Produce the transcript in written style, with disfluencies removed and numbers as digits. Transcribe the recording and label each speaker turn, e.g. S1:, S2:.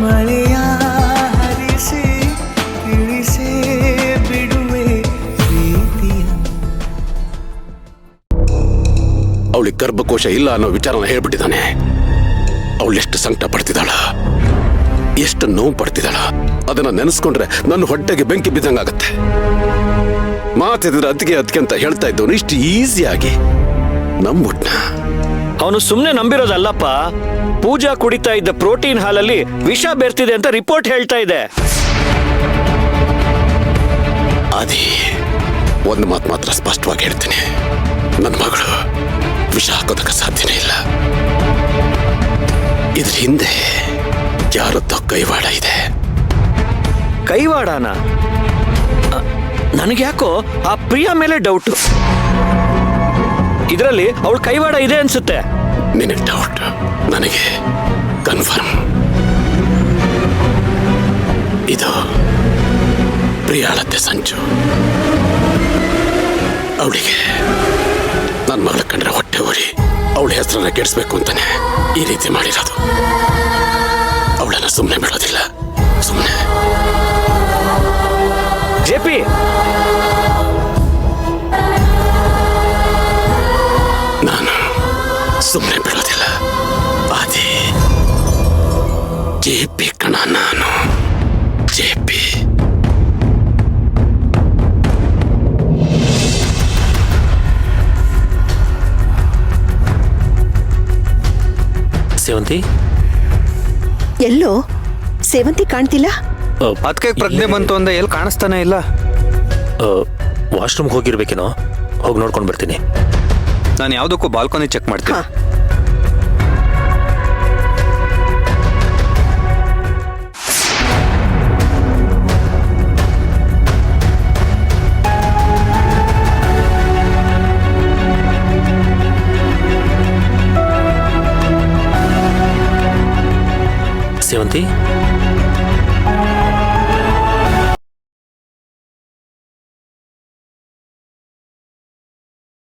S1: ಮಳೆಯ ಹರಿಸಿ ತಿಳಿಸೇ ಬಿಡುವೆ ಪ್ರೀತಿಯ.
S2: ಅವಳಿಗೆ ಗರ್ಭಕೋಶ ಇಲ್ಲ ಅನ್ನೋ ವಿಚಾರನ ಹೇಳ್ಬಿಟ್ಟಿದ್ದಾನೆ. ಅವಳೆಷ್ಟು ಸಂಕಟ ಪಡ್ತಿದ್ದಾಳ, ಎಷ್ಟು ನೋವು ಪಡ್ತಿದ್ದಾಳ, ಅದನ್ನ ನೆನೆಸ್ಕೊಂಡ್ರೆ ನನ್ನ ಹೊಟ್ಟೆಗೆ ಬೆಂಕಿ ಬಿದ್ದಂಗಾಗತ್ತೆ. ಮಾತಿದ್ರೆ ಅದಕ್ಕೆ ಅಂತ ಹೇಳ್ತಾ ಇದ್ದವನು ಇಷ್ಟು ಈಸಿಯಾಗಿ ನಂಬಿಟ್ನ.
S3: ಅವನು ಸುಮ್ನೆ ನಂಬಿರೋದಲ್ಲಪ್ಪ, ಪೂಜಾ ಕುಡಿತಾ ಇದ್ದ ಪ್ರೋಟೀನ್ ಹಾಲಲ್ಲಿ ವಿಷ ಬೆರ್ತಿದೆ ಅಂತ ರಿಪೋರ್ಟ್ ಹೇಳ್ತಾ ಇದೆ.
S2: ಅದೇ ಒಂದು ಮಾತು ಮಾತ್ರ ಸ್ಪಷ್ಟವಾಗಿ ಹೇಳ್ತೀನಿ, ನನ್ನ ಮಗಳು ವಿಷ ಹಾಕೋದಕ್ಕೆ ಸಾಧ್ಯನೇ ಇಲ್ಲ. ಇದ್ರ ಹಿಂದೆ ಯಾರದ್ದೋ ಕೈವಾಡ ಇದೆ.
S3: ಕೈವಾಡನ? ನನಗ್ಯಾಕೋ ಆ ಪ್ರಿಯಾ ಮೇಲೆ ಡೌಟ್. ಇದರಲ್ಲಿ ಅವಳ ಕೈವಾಡ ಇದೆ ಅನ್ಸುತ್ತೆ.
S2: ನಿನಗೆ ಡೌಟ್, ನನಗೆ ಕನ್ಫರ್ಮ್. ಇದು ಪ್ರಿಯಾಳತ್ತೆ ಸಂಚು. ಅವಳಿಗೆ ನನ್ನ ಮಗಳ ಕಂಡ್ರೆ ಹೊಟ್ಟೆ ಊರಿ ಅವಳ ಹೆಸರನ್ನ ಕೆಡಿಸ್ಬೇಕು ಅಂತಾನೆ ಈ ರೀತಿ ಮಾಡಿರೋದು. ಅವಳನ್ನ ಸುಮ್ಮನೆ ಬಿಡೋದಿಲ್ಲ, ಸುಮ್ಮನೆ.
S3: ಜೆಪಿ,
S2: ನಾನು ಸುಮ್ಮನೆ ಬಿಡೋದಿಲ್ಲ. ಅದೇ ಜೆಪಿ ಕಣ, ನಾನು ಜೆಪಿ.
S4: ಸೇವಂತಿ
S5: ಎಲ್ಲೋ ಸೇವಂತಿ ಕಾಣ್ತಿಲ್ಲ.
S6: ಅದಕ್ಕೆ ಪ್ರಜ್ಞೆ ಬಂತು ಅಂದ ಎಲ್ಲಿ ಕಾಣಿಸ್ತಾನೆ ಇಲ್ಲ.
S4: ವಾಶ್ರೂಮ್ಗೆ ಹೋಗಿರ್ಬೇಕೇನೋ, ಹೋಗಿ ನೋಡ್ಕೊಂಡು ಬರ್ತೀನಿ.
S6: ನಾನು ಯಾವುದಕ್ಕೂ ಬಾಲ್ಕನಿ ಚೆಕ್ ಮಾಡ್ತೀನಿ.
S4: ಸೇವಂತಿ